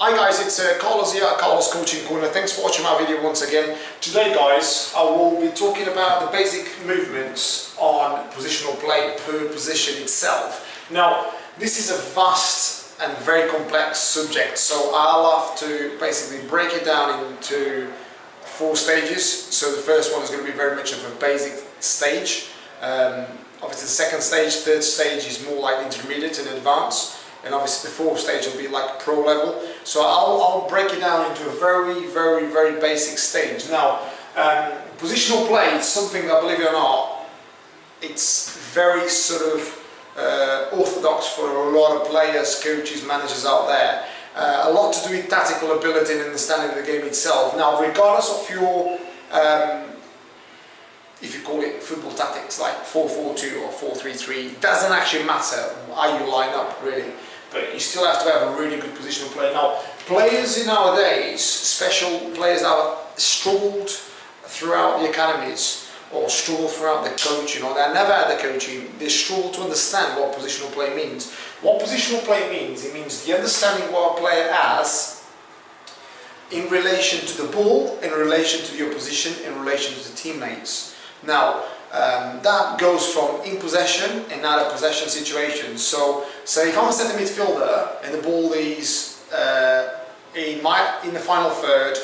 Hi guys, it's Carlos here at Carlos Coaching Corner. Thanks for watching my video once again. Today guys, I will be talking about the basic movements on positional play per position itself. Now, this is a vast and very complex subject, so I'll have to basically break it down into 4 stages. So the first one is going to be very much of a basic stage. Obviously the second stage, third stage is more like intermediate and advanced. And obviously the 4th stage will be like pro level. So I'll break it down into a very basic stage. Now, positional play is something that, believe it or not, it's very sort of orthodox for a lot of players, coaches, managers out there. A lot to do with tactical ability and understanding of the game itself. Now, regardless of your, if you call it football tactics like 4-4-2 or 4-3-3, it doesn't actually matter how you line up really. But you still have to have a really good positional play. Now, players in nowadays, special players that have struggled throughout the academies or struggle throughout the coaching, or they never had the coaching, they struggle to understand what positional play means. What positional play means, it means the understanding what a player has in relation to the ball, in relation to the opposition, in relation to the teammates. Now, that goes from in possession and out of possession situations. So, say if I'm a centre midfielder and the ball is in the final third,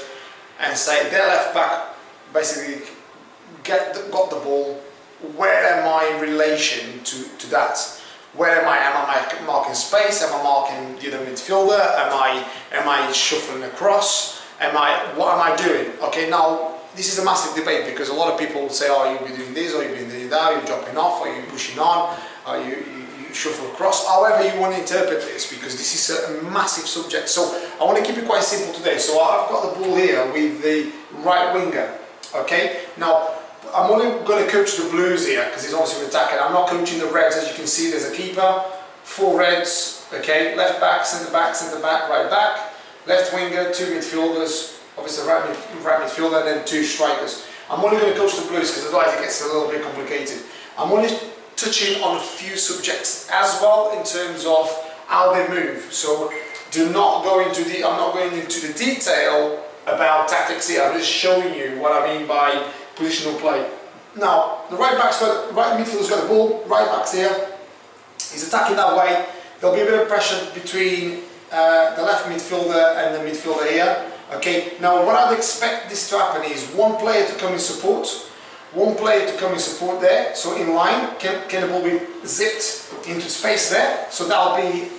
and say their left back basically got the ball, where am I in relation to that? Where am I? Am I marking space? Am I marking the other midfielder? Am I shuffling across? What am I doing? Okay, now. This is a massive debate because a lot of people say, oh, you'll be doing this, or you'll be doing that, you're dropping off, or you're pushing on, or you shuffle across, however you want to interpret this, because this is a massive subject. So I want to keep it quite simple today. So I've got the ball here with the right winger, okay? Now, I'm only going to coach the blues here, because he's obviously attacking. I'm not coaching the reds. As you can see, there's a keeper, 4 reds, okay? Left back, centre back, right back, left winger, 2 midfielders, obviously right midfielder, and then 2 strikers. I'm only going to coach the blues because otherwise it gets a little bit complicated. I'm only touching on a few subjects as well in terms of how they move. So do not go into I'm not going into the detail about tactics here. I'm just showing you what I mean by positional play. Now, the right midfielder's got the ball, right back's here. He's attacking that way. There'll be a bit of pressure between the left midfielder and the midfielder here. Okay, now what I'd expect this to happen is one player to come in support, there, so in line, can the ball be zipped into space there, so that'll be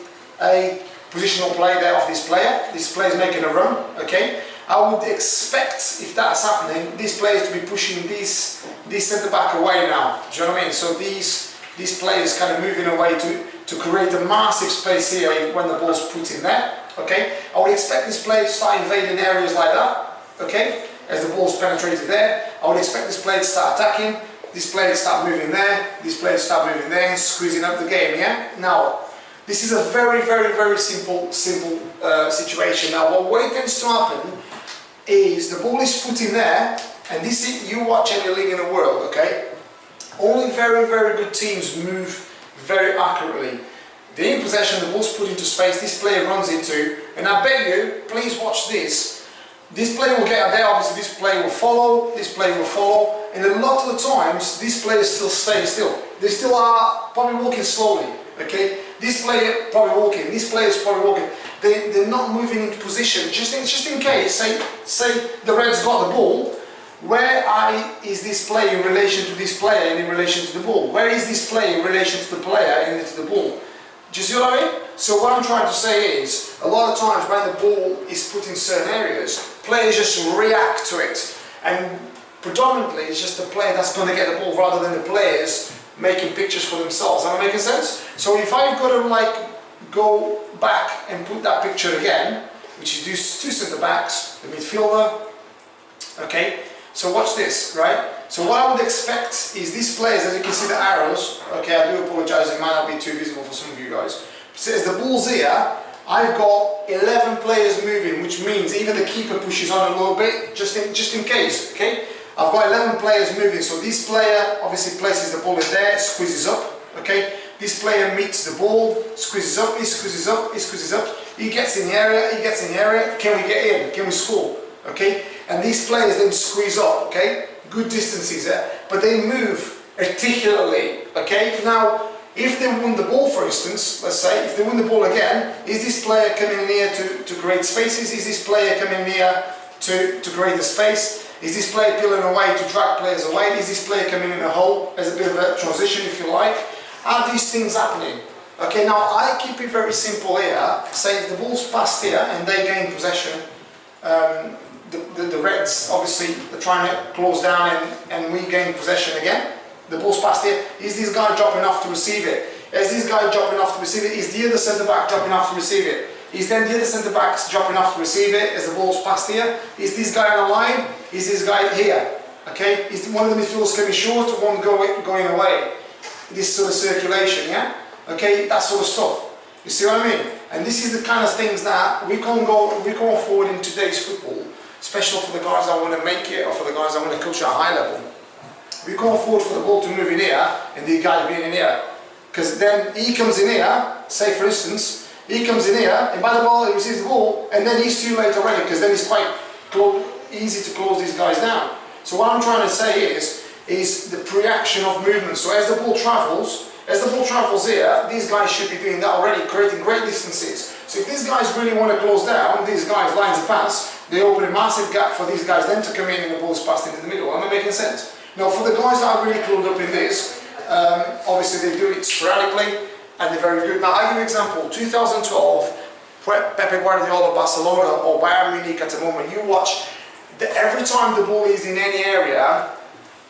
a positional play there of this player is making a run, okay. I would expect, if that's happening, these players to be pushing this centre back away now, do you know what I mean? So these players kind of moving away to create a massive space here when the ball's put in there. Okay, I would expect this player to start invading areas like that, okay, as the ball's penetrated there. I would expect this player to start attacking, this player to start moving there, this player to start moving there, and squeezing up the game, yeah? Now, this is a very simple situation. Now, what it tends to happen is the ball is put in there, and you watch any league in the world, okay? Only very good teams move very accurately. The in possession, the ball's put into space, this player runs into, and I bet you, please watch this player will get there, obviously this player will follow, and a lot of the times, these players still stay still. They still are probably walking slowly, okay? This player probably walking, this player is probably walking. They're not moving into position, just in case, say the Reds got the ball, where is this player in relation to this player and in relation to the ball? Where is this player in relation to the player and to the ball? Do you see what I mean? So what I'm trying to say is, a lot of times when the ball is put in certain areas, players just react to it. And predominantly it's just the player that's going to get the ball rather than the players making pictures for themselves. Am I making sense? So if I've got to go back and put that picture again, which is these 2 centre backs, the midfielder, okay? So watch this, right? So what I would expect is these players, as you can see the arrows, okay, I do apologise, it might not be too visible for some of you guys. So as the ball's here, I've got 11 players moving, which means even the keeper pushes on a little bit, just in case, okay? I've got 11 players moving, so this player obviously places the ball in there, squeezes up, okay? This player meets the ball, squeezes up, he squeezes up, he squeezes up. he gets in the area, can we get in, can we score, okay? And these players then squeeze up, okay? Good distances there, but they move articulately, okay? Now, if they win the ball, for instance, let's say, if they win the ball again, is this player coming in here to create spaces? Is this player coming in here to create the space? Is this player peeling away to drag players away? Is this player coming in a hole as a bit of a transition, if you like? Are these things happening? Okay, now I keep it very simple here. Say if the ball's passed here and they gain possession, the Reds obviously are trying to close down and we gain possession again. The ball's passed here. Is this guy dropping off to receive it? Is this guy dropping off to receive it? Is the other centre back dropping off to receive it? Is then the other centre back dropping off to receive it as the ball's passed here? Is this guy on the line? Is this guy here? Okay? Is one of the midfielders coming short, one going away? This sort of circulation, yeah? Okay, that sort of stuff. You see what I mean? And this is the kind of things that we can't go forward in today's football, especially for the guys that want to make it or for the guys that want to coach at a high level. We can't afford for the ball to move in here and the guy being in here. Because then he comes in here, say for instance, he comes in here and by the ball he receives the ball and then he's too late already because then it's quite easy to close these guys down. So what I'm trying to say is the pre-action of movement. So as the ball travels here, these guys should be doing that already, creating great distances. So if these guys really want to close down, these guys lines of pass, they open a massive gap for these guys then to come in and the ball's passed into the middle. Am I making sense? Now for the guys that are really clued up in this, obviously they do it sporadically and they're very good. Now I'll give you an example. 2012, Pepe Guardiola, Barcelona or Bayern Munich at the moment, you watch, every time the ball is in any area,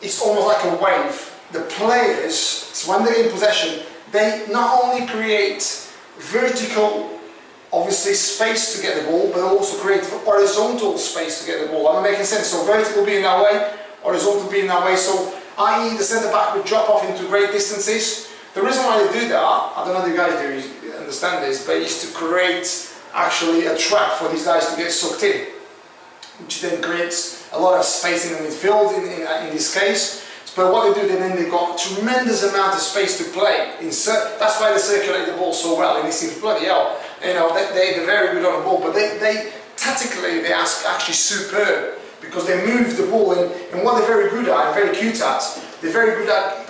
it's almost like a wave. The players, so when they're in possession, they not only create vertical, obviously, space to get the ball, but also create horizontal space to get the ball. Am I making sense? So vertical being that way, horizontal being that way. So, i.e., the centre back would drop off into great distances. The reason why they do that, I don't know if you guys do understand this, but is to create actually a trap for these guys to get sucked in, which then creates a lot of space in the midfield in this case. But what they do, then they've got a tremendous amount of space to play. That's why they circulate the ball so well. And it seems bloody hell, you know, they're very good on the ball. But they tactically, they are actually superb because they move the ball. And what they're very good at and very cute at, they're very good at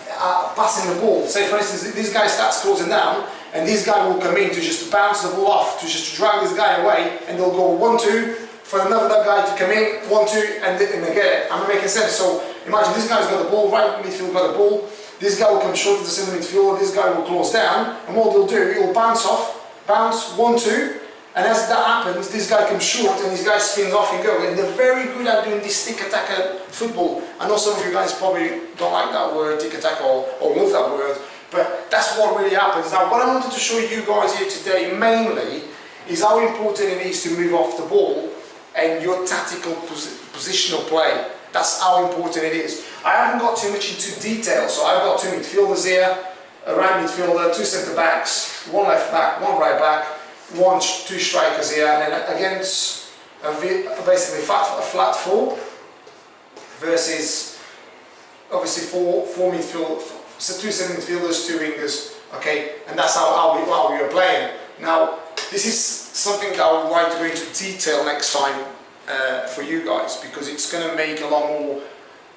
passing the ball. Say for instance, this guy starts closing down, and this guy will come in to just bounce the ball off, to just drag this guy away, and they'll go 1-2 for another guy to come in, 1-2, and they get it. Am I making sense? So imagine this guy's got the ball, right midfield got the ball, this guy will come short to the centre midfield, this guy will close down, and what they'll do, he'll bounce off, bounce 1-2, and as that happens, this guy comes short and this guy spins off and goes. And they're very good at doing this tiki-taka football. I know some of you guys probably don't like that word, tiki-taka, or love that word, but that's what really happens. Now, what I wanted to show you guys here today mainly is how important it is to move off the ball and your tactical positional play. That's how important it is. I haven't got too much into detail, so I've got two midfielders here, a right midfielder, two centre backs, one left back, one right back, two strikers here, and then against basically a flat four versus obviously four midfield, so two centre midfielders, two wingers. Okay, and that's how we are playing. Now, this is something that I would like to go into detail next time for you guys, because it's going to make a lot more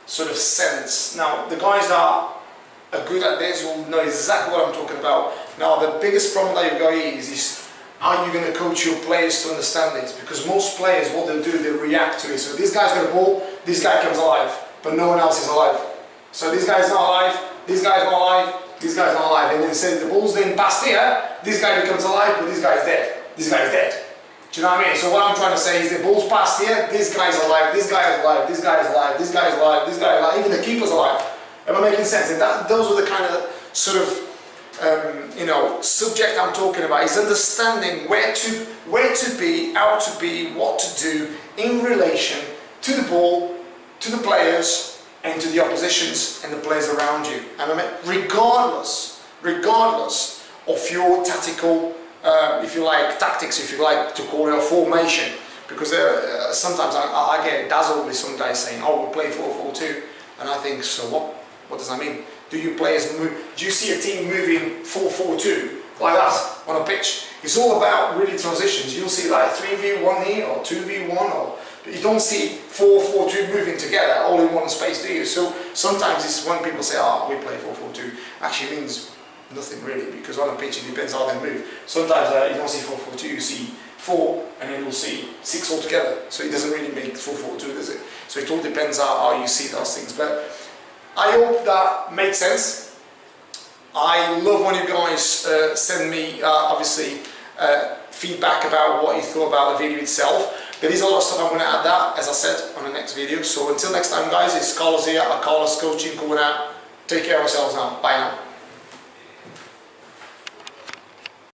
sort of sense. Now, the guys that are good at this will know exactly what I'm talking about. Now, the biggest problem that you've got is how you're going to coach your players to understand this, because most players, what they'll do, they react to it. So this guy's got a ball, this guy comes alive, but no one else is alive. So this guy's not alive, this guy's not alive, this guy's not alive, and then say the ball's then passed here, this guy becomes alive, but this guy's dead. This guy's dead. Do you know what I mean? So what I'm trying to say is the ball's passed here, this guy's alive, this guy is alive, this guy is alive, this guy is alive, this guy is alive, even the keeper's alive. Am I making sense? And those are the kind of sort of you know, subject I'm talking about, is understanding where to be, how to be, what to do in relation to the ball, to the players, and to the oppositions and the players around you. And I mean, regardless of your tactical, if you like, tactics, if you like to call it a formation, because sometimes I get dazzled with some guys saying, "Oh, we play 4-4-2," and I think, so what? What does that mean? Do you players move? Do you see a team moving 4-4-2 like that on a pitch. It's all about really transitions. You'll see like 3v1 here or 2v1, or but you don't see 4-4-2 moving together all in one space, do you? So sometimes it's when people say, oh, we play 4-4-2, actually means nothing really, because on a pitch it depends how they move. Sometimes you don't see 4-4-2, you see 4 and then you'll see 6 altogether. So it doesn't really make 4-4-2, does it? So it all depends on how you see those things. But I hope that makes sense. I love when you guys send me, obviously, feedback about what you thought about the video itself. There is a lot of stuff I'm going to add that, as I said, on the next video. So until next time, guys, it's Carlos here at Carlos Coaching, going out. Take care of yourselves now. Bye now.